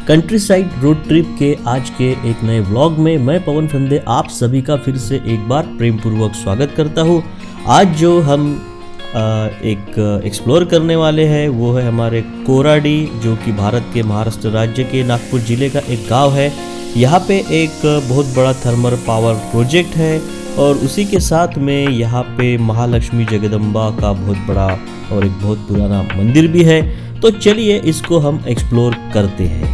Country side road trip के आज के एक नए व्लॉग में मैं पवन फंदे आप सभी का फिर से एक बार प्रेम पूर्वक स्वागत करता हूँ। आज जो हम एक एक्सप्लोर करने वाले हैं वो है हमारे कोराडी, जो कि भारत के महाराष्ट्र राज्य के नागपुर जिले का एक गांव है। यहाँ पे एक बहुत बड़ा थर्मल पावर प्रोजेक्ट है और उसी के साथ में यहाँ पे महालक्ष्मी जगदम्बा का बहुत बड़ा और एक बहुत पुराना मंदिर भी है। तो चलिए इसको हम एक्सप्लोर करते हैं।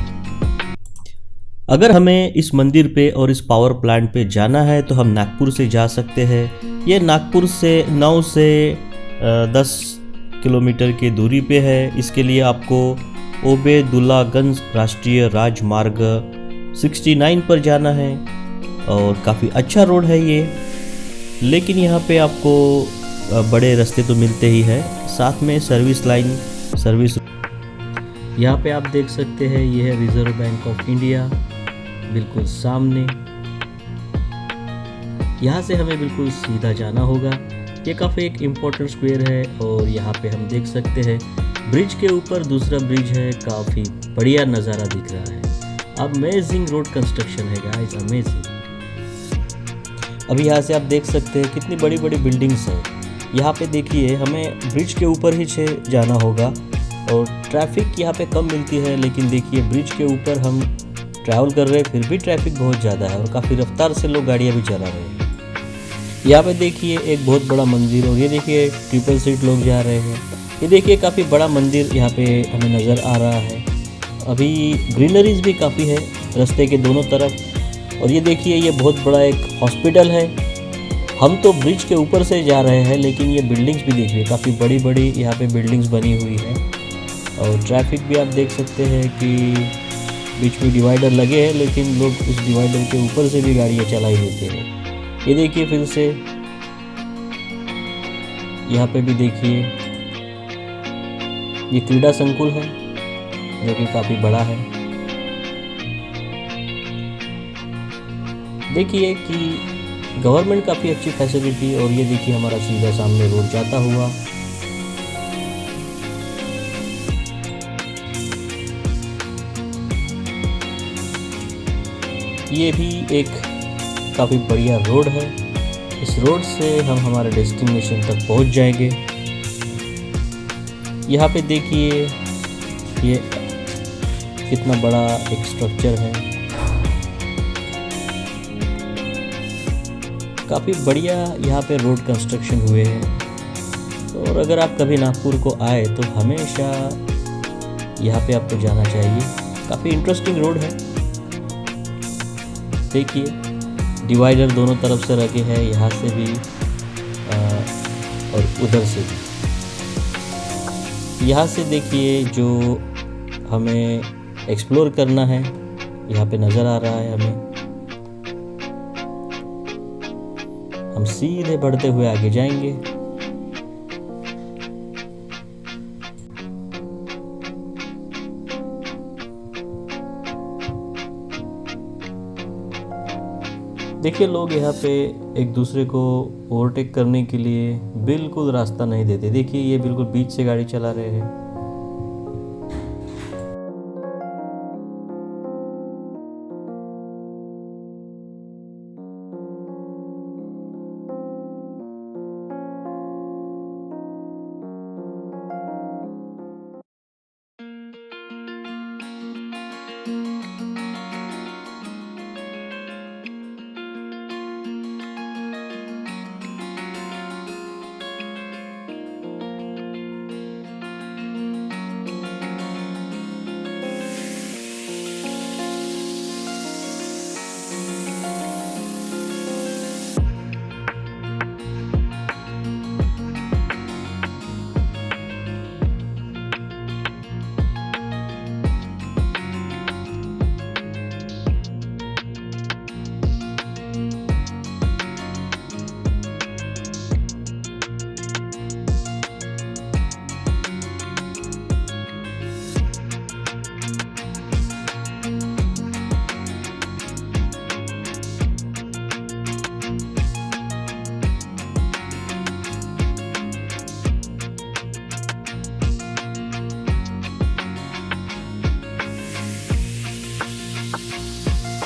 अगर हमें इस मंदिर पे और इस पावर प्लांट पे जाना है तो हम नागपुर से जा सकते हैं। ये नागपुर से 9 से 10 किलोमीटर की दूरी पे है। इसके लिए आपको ओबेदुल्लागंज राष्ट्रीय राजमार्ग 69 पर जाना है और काफ़ी अच्छा रोड है ये। लेकिन यहाँ पे आपको बड़े रास्ते तो मिलते ही हैं, साथ में सर्विस लाइन सर्विस। यहाँ पे आप देख सकते हैं ये है रिजर्व बैंक ऑफ इंडिया बिल्कुल सामने। यहाँ से हमें बिल्कुल सीधा जाना होगा। ये काफ़ी एक इम्पोर्टेंट स्क्वायर है और यहाँ पे हम देख सकते हैं ब्रिज के ऊपर दूसरा ब्रिज है। काफ़ी बढ़िया नज़ारा दिख रहा है। अमेजिंग रोड कंस्ट्रक्शन है गाइस, अमेजिंग। अभी यहाँ से आप देख सकते हैं कितनी बड़ी बड़ी बिल्डिंग्स हैं। यहाँ पे देखिए हमें ब्रिज के ऊपर ही से जाना होगा और ट्रैफिक यहाँ पे कम मिलती है। लेकिन देखिए ब्रिज के ऊपर हम ट्रैवल कर रहे हैं, फिर भी ट्रैफिक बहुत ज़्यादा है और काफ़ी रफ्तार से लोग गाड़ियाँ भी चला रहे हैं। यहाँ पे देखिए एक बहुत बड़ा मंदिर और ये देखिए ट्रिपल सीट लोग जा रहे हैं। ये देखिए काफ़ी बड़ा मंदिर यहाँ पे हमें नज़र आ रहा है। अभी ग्रीनरीज भी काफ़ी है रास्ते के दोनों तरफ। और ये देखिए ये बहुत बड़ा एक हॉस्पिटल है। हम तो ब्रिज के ऊपर से जा रहे हैं लेकिन ये बिल्डिंग्स भी देखिए काफ़ी बड़ी बड़ी यहाँ पे बिल्डिंग्स बनी हुई है। और ट्रैफिक भी आप देख सकते हैं कि बीच में डिवाइडर लगे हैं, लेकिन लोग उस डिवाइडर के ऊपर से भी गाड़ियाँ चला ही देते हैं। ये देखिए फिर से यहाँ पे भी देखिए ये क्रीड़ा संकुल है जो कि काफ़ी बड़ा है। देखिए कि गवर्नमेंट काफ़ी अच्छी फैसिलिटी। और ये देखिए हमारा सीधा सामने रोड जाता हुआ। ये भी एक काफ़ी बढ़िया रोड है। इस रोड से हम हमारे डेस्टिनेशन तक पहुंच जाएंगे। यहाँ पे देखिए ये कितना बड़ा एक स्ट्रक्चर है, काफ़ी बढ़िया यहाँ पे रोड कंस्ट्रक्शन हुए हैं। और अगर आप कभी नागपुर को आए तो हमेशा यहाँ पे आपको जाना चाहिए। काफ़ी इंटरेस्टिंग रोड है। देखिए डिवाइडर दोनों तरफ से रखे हैं, यहाँ से भी और उधर से भी। यहाँ से देखिए जो हमें एक्सप्लोर करना है यहाँ पे नज़र आ रहा है हमें। हम सीधे बढ़ते हुए आगे जाएंगे। देखिए लोग यहाँ पे एक दूसरे को ओवरटेक करने के लिए बिल्कुल रास्ता नहीं देते। देखिए ये बिल्कुल बीच से गाड़ी चला रहे हैं।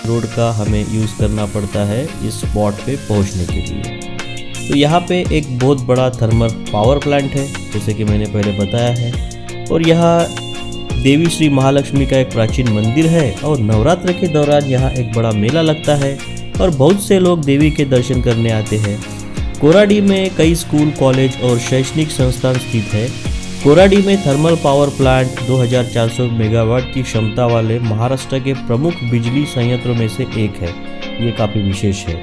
रोड का हमें यूज़ करना पड़ता है इस स्पॉट पे पहुंचने के लिए। तो यहाँ पे एक बहुत बड़ा थर्मल पावर प्लांट है, जैसे कि मैंने पहले बताया है। और यहाँ देवी श्री महालक्ष्मी का एक प्राचीन मंदिर है और नवरात्र के दौरान यहाँ एक बड़ा मेला लगता है और बहुत से लोग देवी के दर्शन करने आते हैं। कोराडी में कई स्कूल, कॉलेज और शैक्षणिक संस्थान स्थित है। कोराडी में थर्मल पावर प्लांट 2400 मेगावाट की क्षमता वाले महाराष्ट्र के प्रमुख बिजली संयंत्रों में से एक है। ये काफ़ी विशेष है।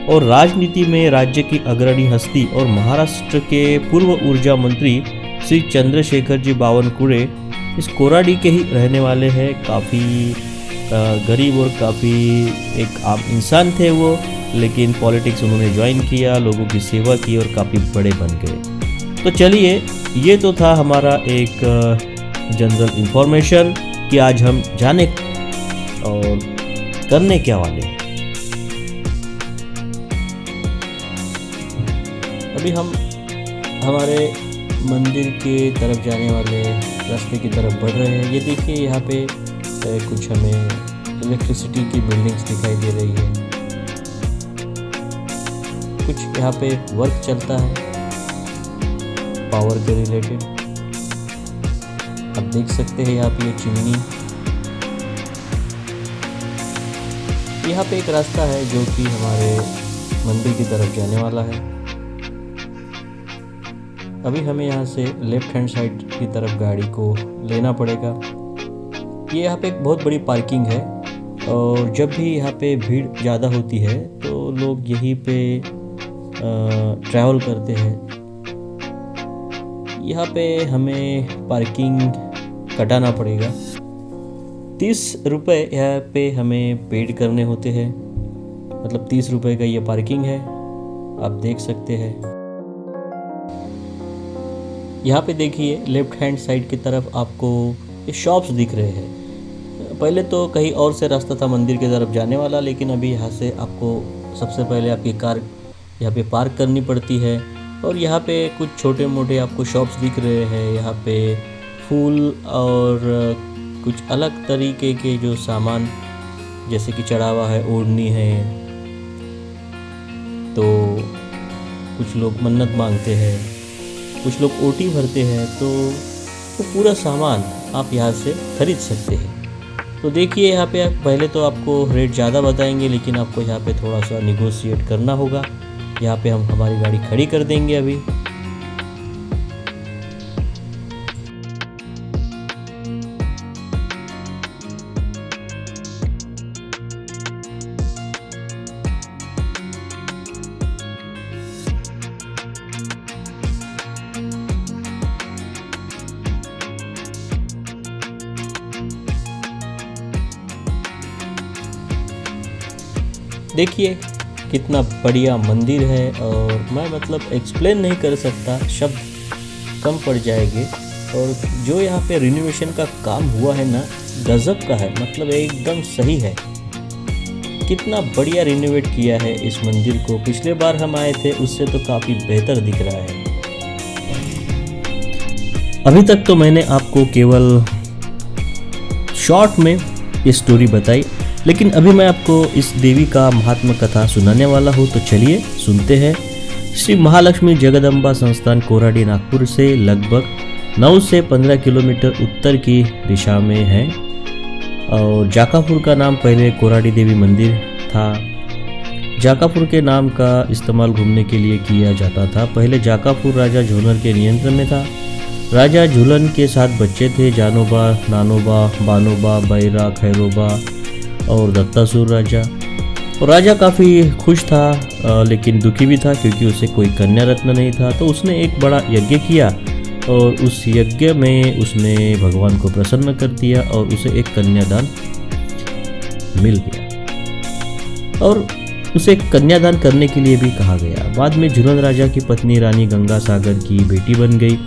और राजनीति में राज्य की अग्रणी हस्ती और महाराष्ट्र के पूर्व ऊर्जा मंत्री श्री चंद्रशेखर जी बावनकुळे इस कोराडी के ही रहने वाले हैं। काफ़ी गरीब और काफ़ी एक आम इंसान थे वो, लेकिन पॉलिटिक्स उन्होंने ज्वाइन किया, लोगों की सेवा की और काफ़ी बड़े बन गए। तो चलिए, ये तो था हमारा एक जनरल इंफॉर्मेशन कि आज हम जाने और करने क्या वाले हैं। अभी हम हमारे मंदिर के तरफ जाने वाले रास्ते की तरफ बढ़ रहे हैं। ये देखिए, यहाँ पे कुछ हमें इलेक्ट्रिसिटी की बिल्डिंग्स दिखाई दे रही है। कुछ यहाँ पे वर्क चलता है पावर के रिलेटेड। आप देख सकते हैं यहाँ पे ये चिमनी। यहाँ पे एक रास्ता है जो कि हमारे मंदिर की तरफ जाने वाला है। अभी हमें यहाँ से लेफ्ट हैंड साइड की तरफ गाड़ी को लेना पड़ेगा। ये यहाँ पे एक बहुत बड़ी पार्किंग है और जब भी यहाँ पे भीड़ ज़्यादा होती है तो लोग यहीं पे ट्रैवल करते हैं। यहाँ पे हमें पार्किंग कटाना पड़ेगा। 30 रुपये यहाँ पे हमें पेड करने होते हैं, मतलब 30 रुपये का ये पार्किंग है। आप देख सकते हैं यहाँ पे देखिए लेफ्ट हैंड साइड की तरफ आपको ये शॉप्स दिख रहे हैं। पहले तो कहीं और से रास्ता था मंदिर की तरफ जाने वाला, लेकिन अभी यहाँ से आपको सबसे पहले आपकी कार यहाँ पे पार्क करनी पड़ती है। और यहाँ पे कुछ छोटे मोटे आपको शॉप्स दिख रहे हैं। यहाँ पे फूल और कुछ अलग तरीके के जो सामान, जैसे कि चढ़ावा है, ओढ़नी है, तो कुछ लोग मन्नत मांगते हैं, कुछ लोग ओटी भरते हैं, तो वो पूरा सामान आप यहाँ से खरीद सकते हैं। तो देखिए, यहाँ पे पहले तो आपको रेट ज़्यादा बताएंगे, लेकिन आपको यहाँ पे थोड़ा सा निगोशिएट करना होगा। यहाँ पे हम हमारी गाड़ी खड़ी कर देंगे अभी। देखिए कितना बढ़िया मंदिर है और मैं मतलब एक्सप्लेन नहीं कर सकता, शब्द कम पड़ जाएंगे। और जो यहाँ पे रिनोवेशन का काम हुआ है ना, गजब का है, मतलब एकदम सही है। कितना बढ़िया रिनोवेट किया है इस मंदिर को। पिछले बार हम आए थे उससे तो काफ़ी बेहतर दिख रहा है। अभी तक तो मैंने आपको केवल शॉर्ट में ये स्टोरी बताई, लेकिन अभी मैं आपको इस देवी का महात्मा कथा सुनाने वाला हूँ। तो चलिए सुनते हैं। श्री महालक्ष्मी जगदम्बा संस्थान कोराडी नागपुर से लगभग 9 से 15 किलोमीटर उत्तर की दिशा में है। और जाकापुर का नाम पहले कोराडी देवी मंदिर था। जाकापुर के नाम का इस्तेमाल घूमने के लिए किया जाता था। पहले जाकापुर राजा झूलन के नियंत्रण में था। राजा झूलन के 7 बच्चे थे, जानोबा, नानोबा, बानोबा, बैरा, खैरोबा और दत्तासुर राजा। और राजा काफ़ी खुश था, लेकिन दुखी भी था क्योंकि उसे कोई कन्या रत्न नहीं था। तो उसने एक बड़ा यज्ञ किया और उस यज्ञ में उसने भगवान को प्रसन्न कर दिया और उसे एक कन्यादान मिल गया और उसे कन्यादान करने के लिए भी कहा गया। बाद में झूलन राजा की पत्नी रानी गंगा सागर की बेटी बन गई।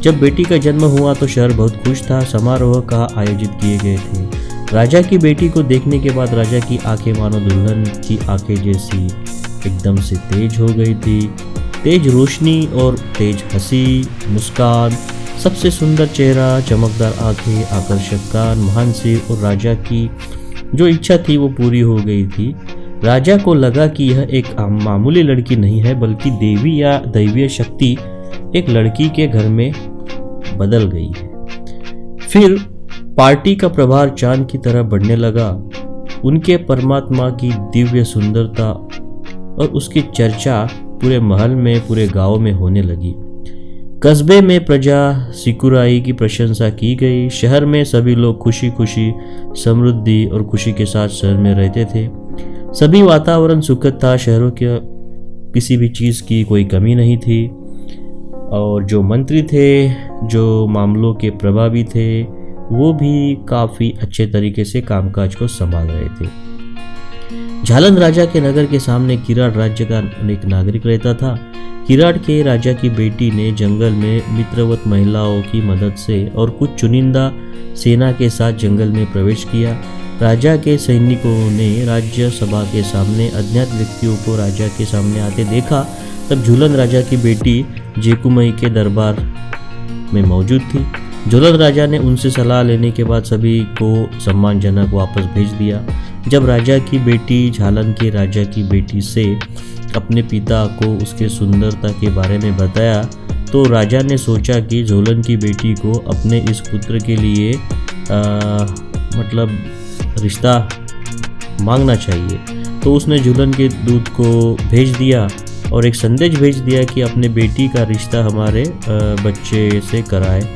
जब बेटी का जन्म हुआ तो शहर बहुत खुश था। समारोह का आयोजित किए गए थे। राजा की बेटी को देखने के बाद राजा की आंखें मानो दुल्हन की आंखें जैसी एकदम से तेज हो गई थी। तेज रोशनी और तेज हंसी, मुस्कान, सबसे सुंदर चेहरा, चमकदार आंखें, आकर्षक कान, महान सिर और राजा की जो इच्छा थी वो पूरी हो गई थी। राजा को लगा कि यह एक मामूली लड़की नहीं है, बल्कि देवी या दैवीय शक्ति एक लड़की के घर में बदल गई है। फिर पार्टी का प्रभार चांद की तरह बढ़ने लगा। उनके परमात्मा की दिव्य सुंदरता और उसकी चर्चा पूरे महल में, पूरे गांव में होने लगी। कस्बे में प्रजा सिकुराई की प्रशंसा की गई। शहर में सभी लोग खुशी खुशी, समृद्धि और खुशी के साथ शहर में रहते थे। सभी वातावरण सुखद था। शहरों के किसी भी चीज़ की कोई कमी नहीं थी। और जो मंत्री थे, जो मामलों के प्रभावी थे, वो भी काफ़ी अच्छे तरीके से कामकाज को संभाल रहे थे। झालन राजा के नगर के सामने किराट राज्य का एक नागरिक रहता था। किराट के राजा की बेटी ने जंगल में मित्रवत महिलाओं की मदद से और कुछ चुनिंदा सेना के साथ जंगल में प्रवेश किया। राजा के सैनिकों ने राज्य सभा के सामने अज्ञात व्यक्तियों को राजा के सामने आते देखा। तब झूलन राजा की बेटी जेकुमई के दरबार में मौजूद थी। झूलन राजा ने उनसे सलाह लेने के बाद सभी को सम्मानजनक वापस भेज दिया। जब राजा की बेटी झालन के राजा की बेटी से अपने पिता को उसके सुंदरता के बारे में बताया, तो राजा ने सोचा कि झूलन की बेटी को अपने इस पुत्र के लिए रिश्ता मांगना चाहिए। तो उसने झूलन के दूत को भेज दिया और एक संदेश भेज दिया कि अपने बेटी का रिश्ता हमारे बच्चे से कराए।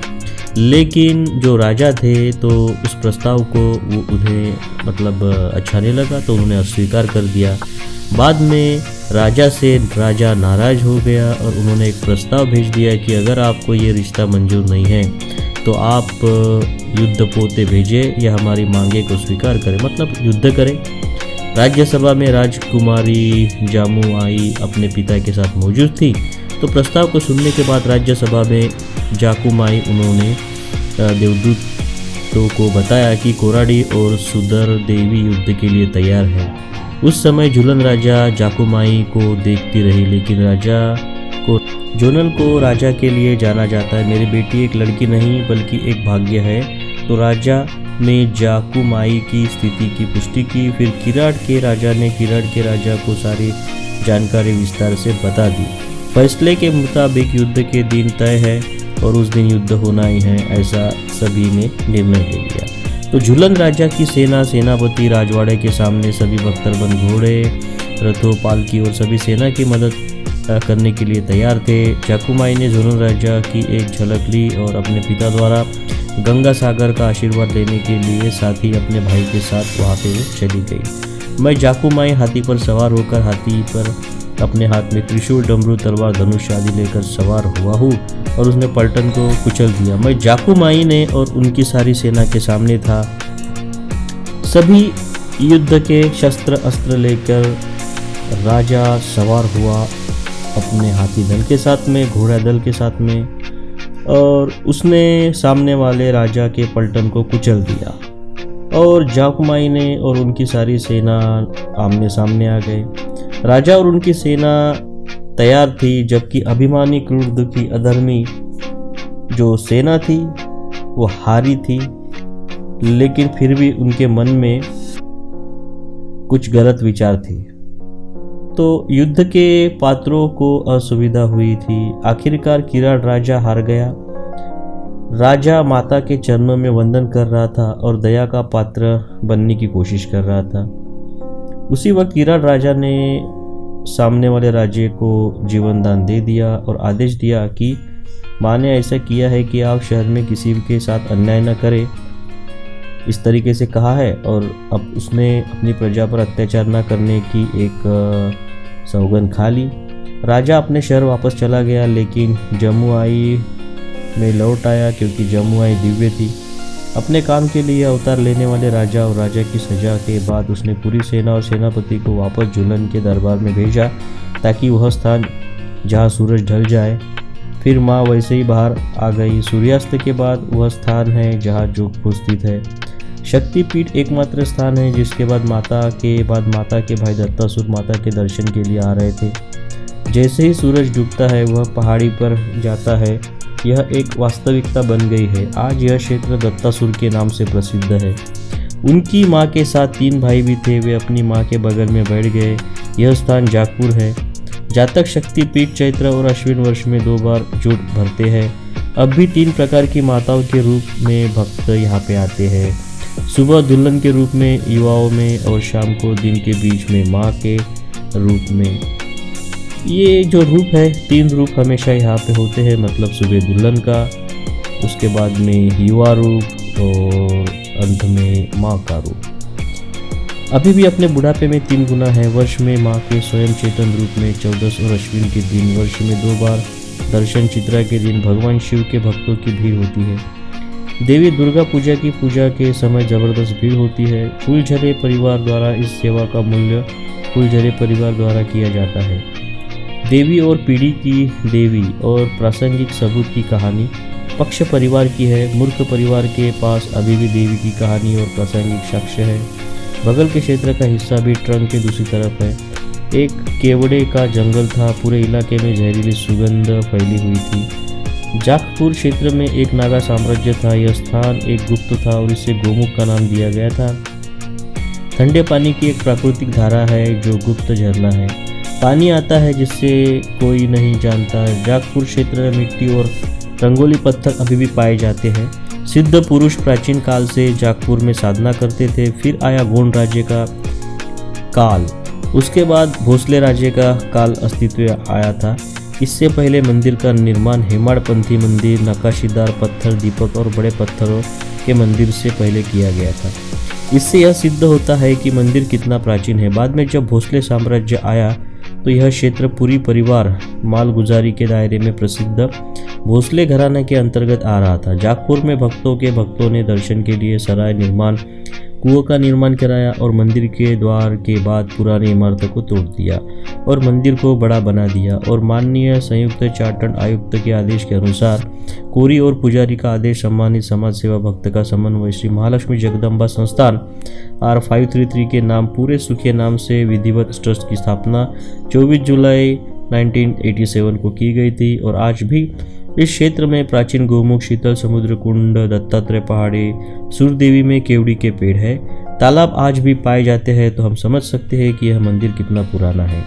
लेकिन जो राजा थे तो उस प्रस्ताव को वो उन्हें अच्छा नहीं लगा, तो उन्होंने अस्वीकार कर दिया। बाद में राजा नाराज हो गया और उन्होंने एक प्रस्ताव भेज दिया कि अगर आपको ये रिश्ता मंजूर नहीं है तो आप युद्ध पोते भेजें या हमारी मांगे को स्वीकार करें, युद्ध करें। राज्यसभा में राजकुमारी जामुआई अपने पिता के साथ मौजूद थी। तो प्रस्ताव को सुनने के बाद राज्यसभा में जाकुमाई उन्होंने देवदूतों को बताया कि कोराडी और सुदर देवी युद्ध के लिए तैयार है। उस समय झूलन राजा जाकुमाई को देखती रही, लेकिन जोनल को राजा के लिए जाना जाता है। मेरी बेटी एक लड़की नहीं बल्कि एक भाग्य है। तो राजा ने जाकुमाई की स्थिति की पुष्टि की। फिर किराट के राजा ने किराट के राजा को सारी जानकारी विस्तार से बता दी। फैसले के मुताबिक युद्ध के दिन तय है और उस दिन युद्ध होना ही है, ऐसा सभी ने निर्णय ले लिया। तो झूलन राजा की सेनापति राजवाड़े के सामने सभी बख्तरबंद घोड़े, रथों, पालकी और सभी सेना की मदद करने के लिए तैयार थे। जाकुमाई ने झूलन राजा की एक झलक ली और अपने पिता द्वारा गंगा सागर का आशीर्वाद लेने के लिए साथ ही अपने भाई के साथ वहाँ पे चली गई। मैं जाकुमाई हाथी पर सवार होकर हाथी पर अपने हाथ में त्रिशूल, डमरू, तलवार, धनुष आदि लेकर सवार हुआ हूँ और उसने पलटन को कुचल दिया। मैं जाकुमाई ने और उनकी सारी सेना के सामने था। सभी युद्ध के शस्त्र अस्त्र लेकर राजा सवार हुआ अपने हाथी दल के साथ में, घोड़ा दल के साथ में, और उसने सामने वाले राजा के पलटन को कुचल दिया और जाकुमाई ने और उनकी सारी सेना आमने सामने आ गए। राजा और उनकी सेना तैयार थी, जबकि अभिमानी, क्रूर, दुखी, अधर्मी जो सेना थी वो हारी थी। लेकिन फिर भी उनके मन में कुछ गलत विचार थे। तो युद्ध के पात्रों को असुविधा हुई थी। आखिरकार किराट राजा हार गया। राजा माता के चरणों में वंदन कर रहा था और दया का पात्र बनने की कोशिश कर रहा था। उसी वक्त किराट राजा ने सामने वाले राज्य को जीवन दान दे दिया और आदेश दिया कि माँ ने ऐसा किया है कि आप शहर में किसी के साथ अन्याय न करें, इस तरीके से कहा है। और अब उसने अपनी प्रजा पर अत्याचार न करने की एक सौगंध खा ली। राजा अपने शहर वापस चला गया, लेकिन जमुआई में लौट आया क्योंकि जमुआई दिव्य थी। अपने काम के लिए अवतार लेने वाले राजा और राजा की सजा के बाद उसने पूरी सेना और सेनापति को वापस झूलन के दरबार में भेजा, ताकि वह स्थान जहाँ सूरज ढल जाए। फिर माँ वैसे ही बाहर आ गई। सूर्यास्त के बाद वह स्थान है जहाँ जोधपुर स्थित है। शक्तिपीठ एकमात्र स्थान है जिसके बाद माता के भाई दत्तासुर माता के दर्शन के लिए आ रहे थे। जैसे ही सूरज डूबता है वह पहाड़ी पर जाता है। यह एक वास्तविकता बन गई है। आज यह क्षेत्र दत्तासुर के नाम से प्रसिद्ध है। उनकी माँ के साथ 3 भाई भी थे। वे अपनी माँ के बगल में बैठ गए। यह स्थान जागपुर है। जातक शक्ति पीठ चैत्र और अश्विन वर्ष में 2 बार जुट भरते हैं। अब भी 3 प्रकार की माताओं के रूप में भक्त यहाँ पे आते हैं। सुबह दुल्हन के रूप में युवाओं में और शाम को दिन के बीच में माँ के रूप में। ये जो रूप है 3 रूप हमेशा यहाँ पे होते हैं, मतलब सुबह दुल्हन का, उसके बाद में युवा रूप और अंत में माँ का रूप। अभी भी अपने बुढ़ापे में 3 गुना है। वर्ष में माँ के स्वयं चेतन रूप में 14 और अश्विन के दिन, वर्ष में 2 बार दर्शन चित्रा के दिन भगवान शिव के भक्तों की भीड़ होती है। देवी दुर्गा पूजा की पूजा के समय जबरदस्त भीड़ होती है। फूलझरे परिवार द्वारा इस सेवा का मूल्य फूलझरे परिवार द्वारा किया जाता है। देवी और पीढ़ी की देवी और प्रासंगिक सबूत की कहानी पक्ष परिवार की है। मूर्ख परिवार के पास अभी भी देवी की कहानी और प्रासंगिक साक्ष्य है। बगल के क्षेत्र का हिस्सा भी ट्रंक के दूसरी तरफ है। एक केवड़े का जंगल था। पूरे इलाके में जहरीली सुगंध फैली हुई थी। जागपुर क्षेत्र में एक नागा साम्राज्य था। यह स्थान एक गुप्त था और इसे गोमुख का नाम दिया गया था। ठंडे पानी की एक प्राकृतिक धारा है जो गुप्त झरना है। पानी आता है जिससे कोई नहीं जानता। जागपुर क्षेत्र में मिट्टी और रंगोली पत्थर अभी भी पाए जाते हैं। सिद्ध पुरुष प्राचीन काल से जागपुर में साधना करते थे। फिर आया गोंड राज्य का काल, उसके बाद भोसले राज्य का काल अस्तित्व आया था। इससे पहले मंदिर का निर्माण हेमाड़पंथी मंदिर, नक्काशीदार पत्थर, दीपक और बड़े पत्थरों के मंदिर से पहले किया गया था। इससे यह सिद्ध होता है कि मंदिर कितना प्राचीन है। बाद में जब भोसले साम्राज्य आया तो यह क्षेत्र पूरी परिवार मालगुजारी के दायरे में प्रसिद्ध भोसले घराने के अंतर्गत आ रहा था। जागपुर में भक्तों ने दर्शन के लिए सराय निर्माण, कुओं का निर्माण कराया और मंदिर के द्वार के बाद पुरानी इमारतों को तोड़ दिया और मंदिर को बड़ा बना दिया। और माननीय संयुक्त चार्टर्ड आयुक्त के आदेश के अनुसार कोरी और पुजारी का आदेश, सम्मानित समाज सेवा भक्त का समन्वय, श्री महालक्ष्मी जगदम्बा संस्थान R533 के नाम पूरे सुखिया नाम से विधिवत ट्रस्ट की स्थापना 24 जुलाई 1987 को की गई थी। और आज भी इस क्षेत्र में प्राचीन गोमुख, शीतल समुद्र कुंड, दत्तात्रेय पहाड़ी, सूर्यदेवी में केवड़ी के पेड़ है। तालाब आज भी पाए जाते हैं, तो हम समझ सकते हैं कि यह मंदिर कितना पुराना है।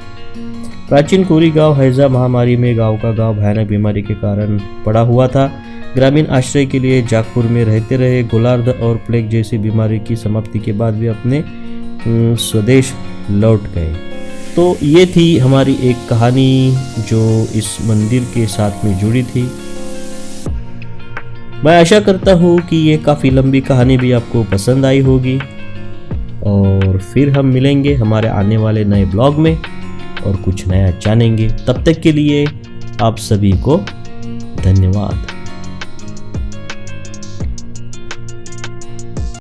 प्राचीन कोरी गांव हैजा महामारी में गांव का गांव भयानक बीमारी के कारण पड़ा हुआ था। ग्रामीण आश्रय के लिए जागपुर में रहते रहे। गोलार्ध और प्लेग जैसी बीमारी की समाप्ति के बाद वे अपने स्वदेश लौट गए। तो ये थी हमारी एक कहानी जो इस मंदिर के साथ में जुड़ी थी। मैं आशा करता हूँ कि ये काफ़ी लंबी कहानी भी आपको पसंद आई होगी। और फिर हम मिलेंगे हमारे आने वाले नए ब्लॉग में और कुछ नया जानेंगे। तब तक के लिए आप सभी को धन्यवाद।